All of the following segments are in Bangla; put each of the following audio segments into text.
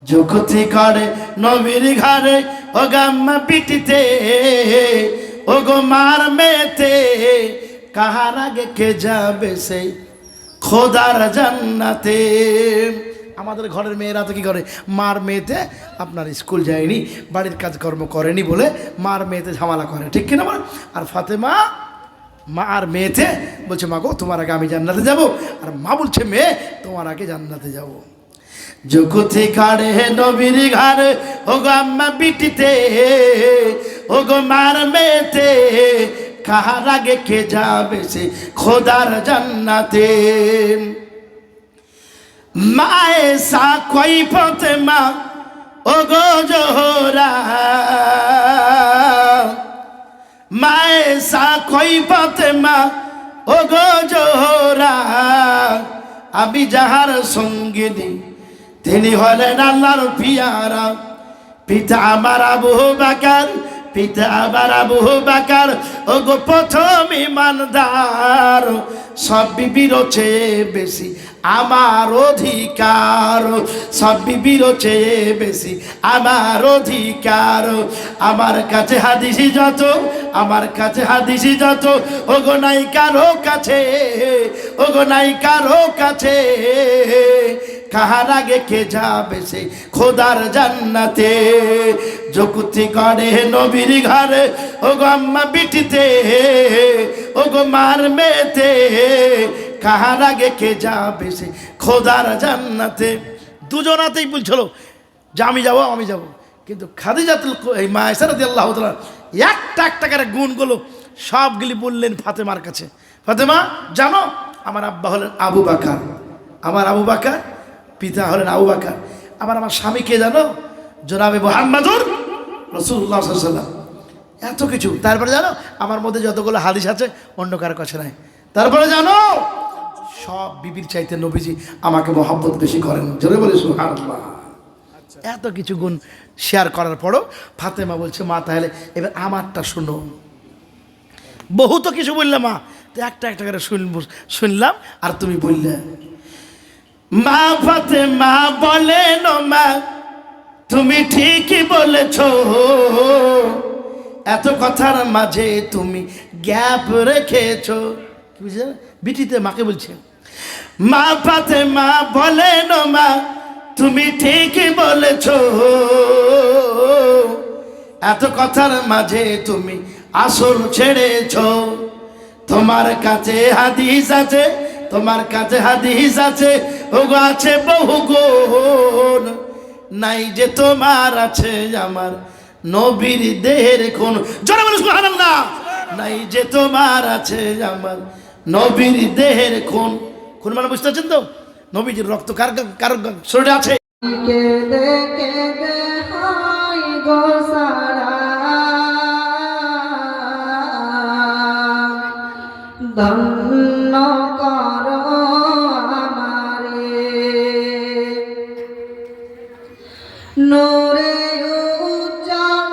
যুক্তি করে নবীর ঘরে ও গাম্মা পিটিতে ও গো মার মেতে কাহার আগে কে যাবে সেই খোদার জান্নাতে। আমাদের ঘরের মেয়েরা তো কি করে, মার মেয়েতে আপনার স্কুল যায়নি, বাড়ির কাজকর্ম করেনি বলে মার মেয়েতে ঝামেলা করে, ঠিক কিনা বল? আর ফাতেমা মা আর মেয়েতে বলছে, মা গো তোমার আগে আমি জান্নাতে যাব, আর মা বলছে মেয়ে তোমার আগে জান্নাতে যাব। যুকুতি ঘরে নবীর ঘরে ও গো আম্মা বিটিতে ও গো মার মেয়েতে কাহার আগে কে যাবে সে খোদার জান্নাতে। মায়ে সা কই ফাতেমা ও গো জোহরা, মায়ে সা কই ফাতেমা ও গো জোহরা, আমি যাহার সঙ্গিনী তিনি হলেন আল্লাহর পিয়ারা। পিতা আমার আবু বকর, পিতা আমার আবু বকর ও গো প্রথম ইমানদার, সব বিবির চেয়ে বেশি আমার অধিকার, সব বিবির চেয়ে বেশি আমার অধিকার। আমার কাছে হাদিসি যত, আমার কাছে হাদিসি যত ও গো নাই কারো কাছে, ও গো নাই কারো কাছে, কাহার আগে কে যাবে সে খোদার জান্নাতে। যুক্তি করে নবীর ঘরে ও গো আম্মা বিটিতে ও গো মার মেয়েতে কাহার আগে কে যাবে সে খোদার জান্নাতে। দুজনাতেই বলছিল যে আমি যাব, আমি যাব, কিন্তু খাদিজাতুল এই মা আয়েশা রাদিয়াল্লাহু তাআলা একটা একটা করে গুণগুলো সবগুলি বললেন ফাতেমার কাছে। ফাতেমা জানো আমার আব্বা হলেন আবু বকর, আমার আবু বকর, পিতা হলেন আবু বকর, আমার স্বামী কে জানো, জনাবে মুহাম্মদুর রাসূলুল্লাহ সাল্লাল্লাহু আলাইহি ওয়াসাল্লাম। এত কিছু। তারপরে জানো আমার মধ্যে যতগুলো হাদিস আছে অন্য কারো কাছে নাই। তারপরে জানো সব বিবির চাইতে নবীজি আমাকে মহব্বত বেশি করেন, জোরে বলে সুবহানাল্লাহ। এত কিছু গুণ শেয়ার করার পরও ফাতেমা বলছে, মা তাহলে এবার আমারটা শুনো। বহু তো কিছু বললে মা, তো একটা একটা করে শুনলাম আর তুমি বললে। মা ফাতেমা বলেন, মা তুমি ঠিকই বলেছ, এত কথার মাঝে তুমি গ্যাপ রেখেছ। কি বুঝলেন? বিটিতে মাকে বলছে, মা ফাতেমা বলেন, মা তুমি ঠিকই বলেছ, এত কথার মাঝে তুমি আসল ছেড়েছ। তোমার কাছে হাদিস আছে, তোমার কাছে হাদিস আছে, ওগো আছে বহু গুণ, নাই যে তোমার আছে আমার নবীর দেহের খুন। জোরে বলো সুবহানাল্লাহ। নাই যে তোমার আছে আমার নবীর দেহের খুন। খুন মানে বুঝতে পারছেন তো, নবীজির রক্ত কার কার শরীরে আছে। কেঁদে কেঁদে হয় গো সারা, ধন্য করো আমারে, নূরে উজ্জ্বল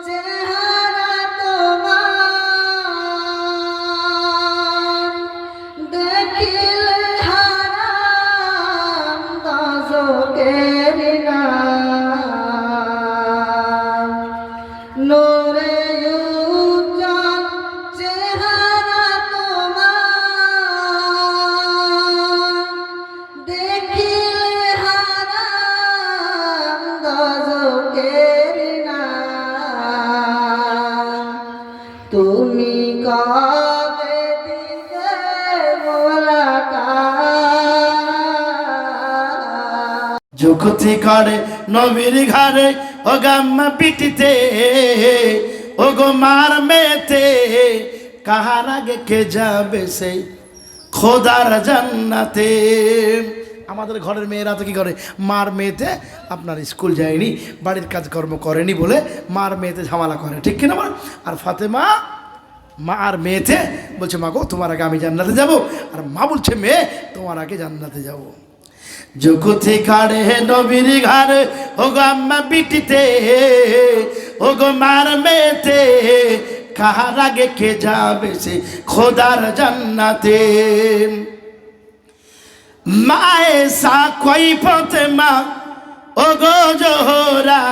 চেহারা তোমার, দেখিলে হারাম দোজখের নাম। নূরে উজ্জ্বল চেহারা তোমার, দেখিলে হারাম দোজখের নাম। তুমি কবে দিতে মোলাকাত। যুক্তি করে নবীর ঘরে ও গাম্মা পিটিতে ও গো মার মেয়েতে কাহার আগে কে যাবে সেই খোদার জান্নাতে। আমাদের ঘরের মেয়েরা তো কি করে, মার মেয়েতে আপনার স্কুল যায়নি, বাড়ির কাজকর্ম করেনি বলে মার মেয়েতে ঝামেলা করে, ঠিক কিনা বল? আর ফাতেমা মা আর মেয়েতে বলছে, মা গো তোমার আগে আমি জান্নাতে যাব, আর মা বলছে মেয়ে তোমার আগে জান্নাতে যাব। যুক্তি ঘরে নবীর ঘরে ও গো আম্মা বিটিতে ও গো মার মেয়েতে কাহার আগে কে যাবে সে খোদার জান্নাতে। মায়ে সা কই ফাতেমা ও গো জোহরা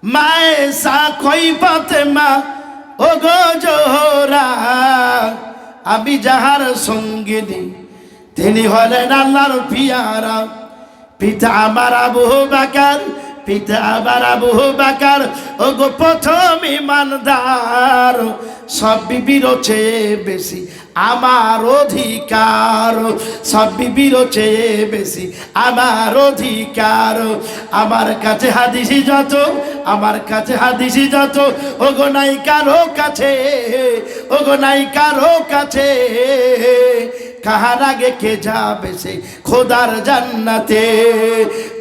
মায়ে সা কই ফাতেমা ও গো জোহরা আমি যাহার সঙ্গিনী তিনি হলেন আল্লাহর পিয়ারা পিতা আমার আবু বকর পিতা আমার আবু বকর ও গো প্রথম ইমানদার সব বিবির চেয়ে বেশি আমার অধিকার সব বিবির চেয়ে বেশি আমার অধিকার আমার কাছে হাদিসি যত আমার কাছে হাদিসি যত ও গো নাই কারো কাছে ও গো নাই কারো কাছে কাহার আগে কে যাবে সে খোদার জান্নাতে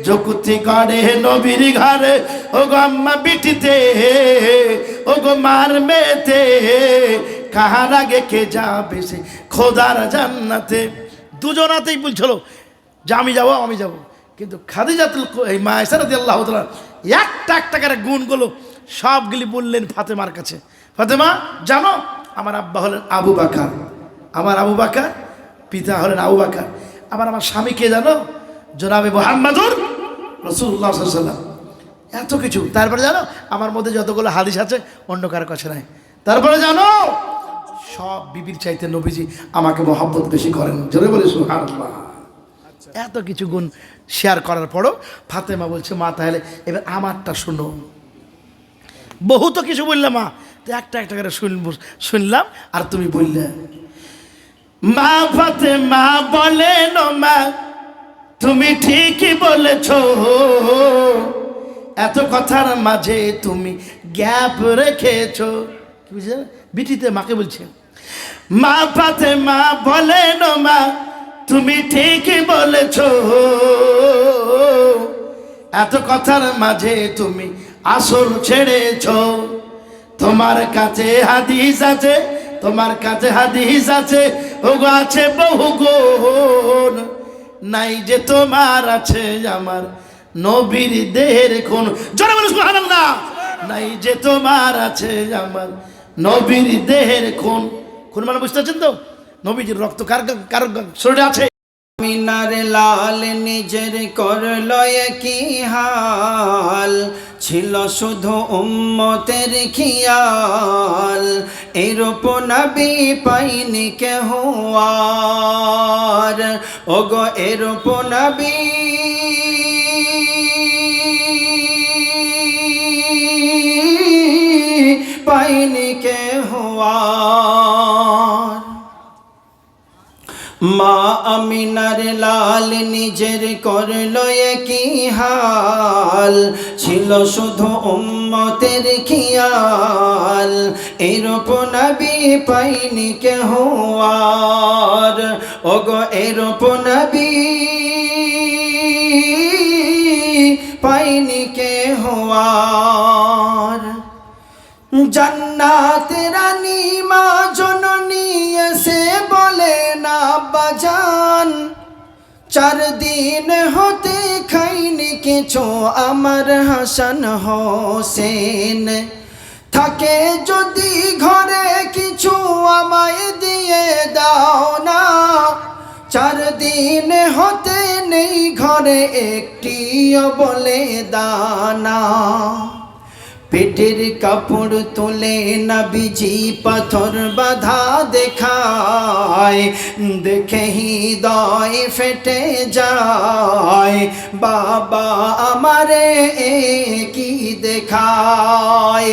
যকুতি করে নবীর ঘরে ও গো আম্মা বিটিতে ও গো মার মেতে কাহার আগে কে যাবে সে খোদার জান্নাতে দুজনাতেই বলছিল যে আমি যাব কিন্তু খাদিজাতুল এই মা আয়েশা রাদিয়াল্লাহু তাআলা একটা করে গুণগুলো সবগুলি বললেন ফাতেমার কাছে ফাতেমা জানো আমার আব্বা হলেন আবু বকর আমার আবু বকর পিতা হলেন আবু বকর আমার স্বামীকে জানো জনাবে মুহাম্মদুর রাসূলুল্লাহ সাল্লাল্লাহু আলাইহি ওয়াসাল্লাম এত কিছু তারপরে জানো আমার মধ্যে যতগুলো হাদিস আছে অন্য কারো কাছে নাই তারপরে জানো সব বিবির চাইতে নবীজি আমাকে মহব্বত বেশি করেন জোরে বলে সুবহানাল্লাহ এত কিছু গুণ শেয়ার করার পরও ফাতেমা বলছে মা তাহলে এবার আমারটা শুনো বহু তো কিছু বললাম মা তো একটা করে শুনলাম আর তুমি বললে মা ফাতেমা বলেন মা তুমি ঠিকই বলেছ এত কথার মাঝে তুমি গ্যাপ রেখেছ কি বুঝলেন বিটিতে মাকে বলছে মা ফাতেমা বলেন মা তুমি ঠিকই বলেছ এত কথার মাঝে তুমি আসল ছেড়েছ তোমার কাছে হাদিস আছে তোমার কাছে হাদিস আছে ওগো আছে বহু গুণ নাই যে তোমার আছে আমার নবীর দেহের খুন জোরে বলো সুবহানাল্লাহ নাই যে তোমার আছে আমার নবীর দেহের খুন খুন মানে বুঝতে পারছেন তো নবীজির রক্ত কার কার শরীরে আছে আমিনার লাল নিজের করলো কি হাল ছিল শুধু উম্মতের খিয়াল এরূপ নবী পাইনি কেহ আর ওগো এরূপ নবী পাইনি কেহ আর মা আমিনার লাল নিজের করলো কি হাল ছিল শুধু উম্মতের খিয়াল এরূপ নবী পাইনি কেহ আর ওগো এরূপ নবী পাইনি কেহ আর জান্নাত রানী মা জননী এসে বলে না বাজান 4 দিন হতে খাইনি কিছু আমার হাসান হোসেন থাকে যদি ঘরে কিছু আমায় দিয়ে দাও না 4 দিন হতে নেই ঘরে একটিও বলে দানা পেটের কাপড় তুলে নবীজি পাথর বাঁধা দেখায় দেখে হৃদয় ফেটে যায় বাবা আমারে কি দেখায়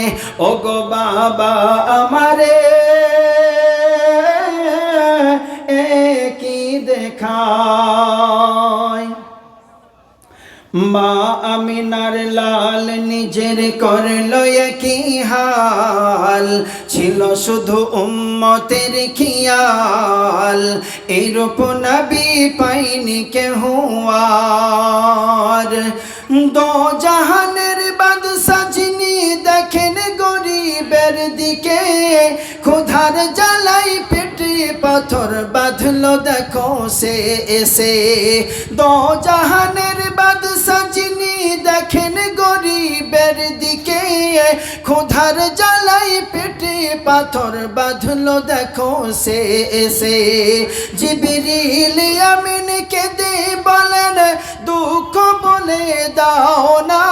ওগো বাবা আমারে কি দেখায় মা আমিনার লাল নিজের করলো কি হাল ছিল শুধু উম্মতের খিয়াল এরূপ নবী পাইনি কেহ আর দো জাহানের বাদশা যিনি দেখেন গরিবের দিকে ক্ষুধার জ্বালাই পেটে পাথর বাঁধলো দেখো সে এসে দো জাহানের বাদশা যিনি দেখেন গরিবের দিকে ক্ষুধার জ্বালাই পেটে পাথর বাঁধলো দেখো সে এসে। জিবরিল আমিনকে দিয়ে বলেন দুঃখ বলে দাও না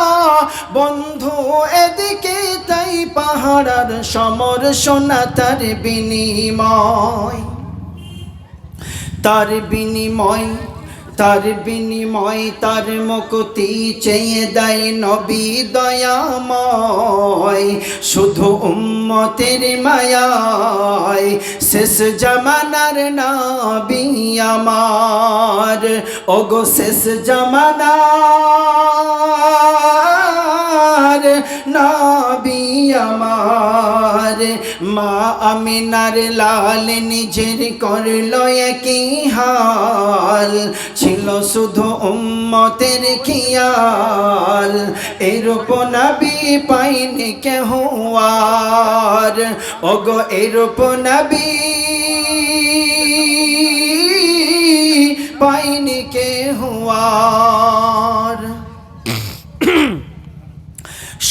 বন্ধু এদিকে, তাই পাহাড়ার সমর সোনা তার বিনিময়, তার বিনিময়, তার বিনিময়, তার মুক্তি চেয়ে দেয় নবী দয়াময়। শুধু উম্মতের মায়ায় শেষ জামানার নবী আমার, ওগো শেষ জামানার নবী আমার। মা আমিনার লাল নিজের করলো একই হাল, ছিল শুধু উম্মতের খেয়াল। এরূপ নবী পাইনি কেহ আর, ওগো এরূপ নবী পাইনি কেহ আর।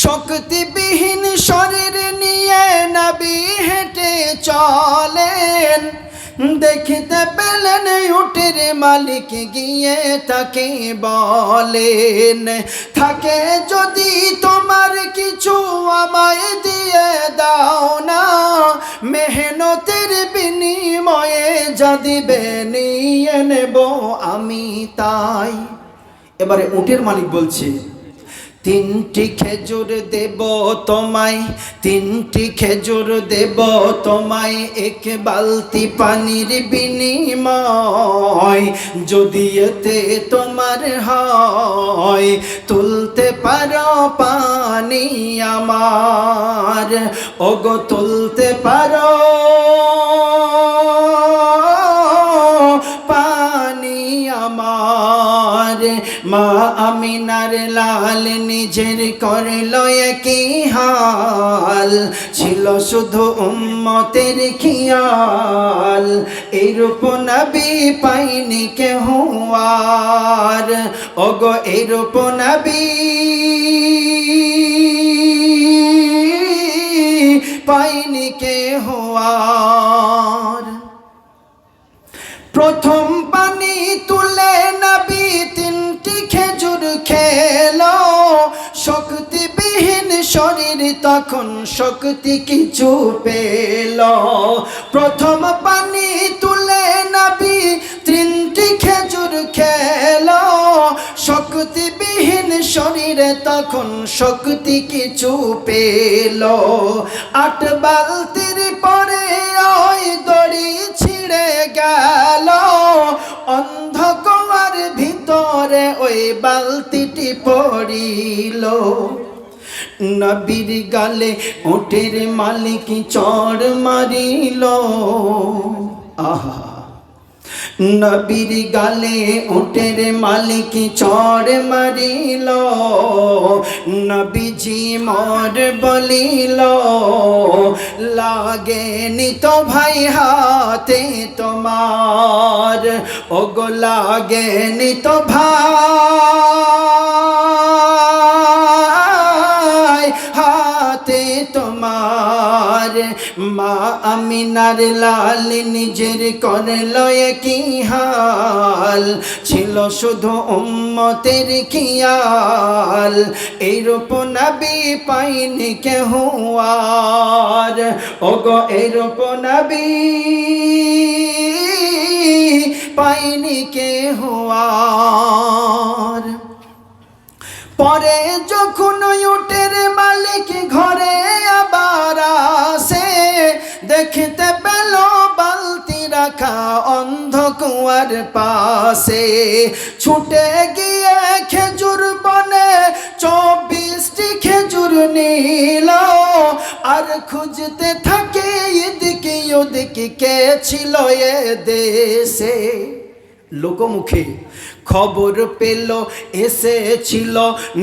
শক্তিবিহীন শরীর নিয়ে নবী হেঁটে চলেন, দেখিতে পেলেন উটের মালিক গিয়ে তাকে বলেন থাকে যদি তোমার কিছু আমায় দিয়ে দাও না, মেহনতের বিনিময়ে যা দিবে নিয়ে নেব আমি তাই। এবারে উটের মালিক বলছে তিনটি খেজুর দেব তোমায়, তিনটি খেজুর দেব তোমায় এক বালতি পানির বিনিময়। যদি এতে তোমার হয় তুলতে পারো পানি আমার, ওগো তুলতে পারো পানি আমার। মা আমিনার লাল নিজের করলো একই হাল, ছিল শুধু উম্মতের খেয়াল। এরূপ নবী পাইনি কেহ আর, ওগো এরূপ নবী পাইনি কেহ আর। প্রথম পানি তুলে নবী তিনটি খেজুর খেলো, শক্তিবিহীন শরীর তখন শক্তি কিছু পেল। প্রথম পানি তুলে নবী তিনটি খেজুর খেলো, শক্তিবিহীন শরীরে তখন শক্তি কিছু পেল। 8 বালতির পরে ওই দড়ি ছিঁড়ে গেল, অন্ধকার ভিতরে ওই বালতিটি পড়িল। নবীর গালে উটের মালিক চড় মারিল, আহা নবীর গালে উটের মালিক চড় মারিল। নবীজি মোর বলিল লাগেনি তো ভাই হাতে তোমার, ওগো লাগেনি তো ভাই হাতে তোমার। মা আমিনার লাল নিজের করলো একই হাল, ছিল শুধু উম্মতের খেয়াল। এইরূপ নবী পাইনি কেহ আর, ওগো এইরূপ নবী পাইনি কেহ আর। পরে যখন উটের মালিক ঘরে আবার আসে, দেখতে পেল বালতি রাখা অন্ধকুয়ার পাশে। ছুটে গিয়ে খেজুর বনে 24টি খেজুর নিল, আর খুঁজতে থাকে এদিকে ওদিকে কে ছিল এ দেশে। লোকমুখে খবর পেল এসেছিল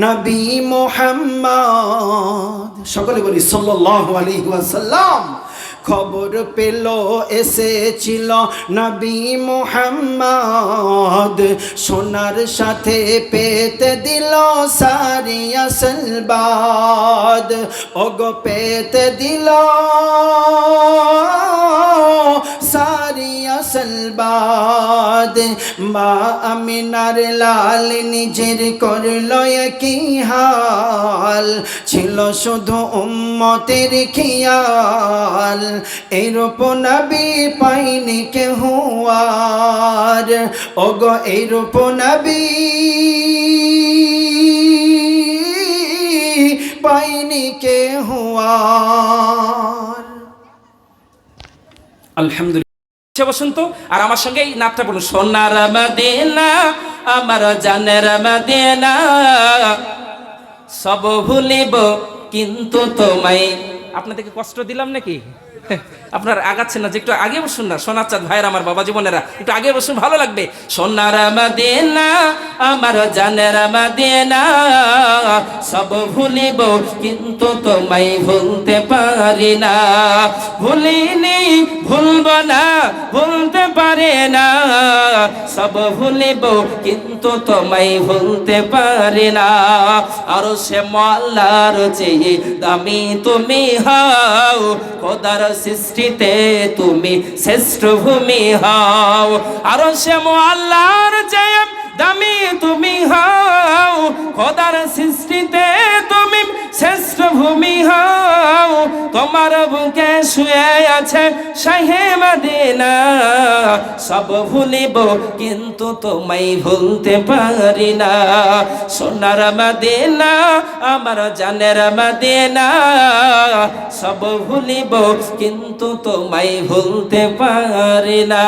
নবী মুহাম্মদ, সকলে বলি সাল্লাল্লাহু আলাইহি ওয়াসাল্লাম। খবর পেল এসেছিল নবী মুহাম্মদ, সোনার সাথে পেতে দিল সারিয়া সলবাদ, ওগো পেতে দিল সারিয়া সলবাদ। মা আমিনার লাল নিজের করল কি হাল, ছিল শুধু উম্মতের খেয়াল, এইরূপ নবী পাইনি কেহ আর, ওগো এইরূপ নবী পাইনি কেহ আর। আলহামদুলিল্লাহ, বসুন তো, আর আমার সঙ্গে এই নামটা বলুন, সোনার মদিনা আমার জানের মদিনা, সব ভুলিব কিন্তু তোমায়। আপনাদেরকে কষ্ট দিলাম নাকি? আপনার আগাচ্ছেন না, যে একটু আগে বসুন না। সোনার চাঁদ ভাইয়ের, আমার বাবা জীবনেরা, একটু আগে বসুন, ভালো লাগবে। সোনার মদিনা আমার জানের মদিনা, সব ভুলিব কিন্তু তোমায় ভুলতে পারি না। ভুলিনি, ভুলব না, ভুলতে পারি না, সব ভুলিব কিন্তু তোমায় ভুলতে পারি না। আর সে মল্লার চেয়ে দামি তুমি হও, খোদার সৃষ্টিতে তুমি শ্রেষ্ঠ ভূমি হও। আর সে আল্লাহর চেয়ে দামি তুমি হও, খোদার সৃষ্টিতে তুমি শ্রেষ্ঠ ভূমি হও। তোমার বুকে শুয়ে আছে শাহে মদিনা, সব ভুলিব কিন্তু তোমায় ভুলতে পারি না। সোনার মদিনা আমার জানের মদিনা, সব ভুলিব কিন্তু তোমায় ভুলতে পারি না।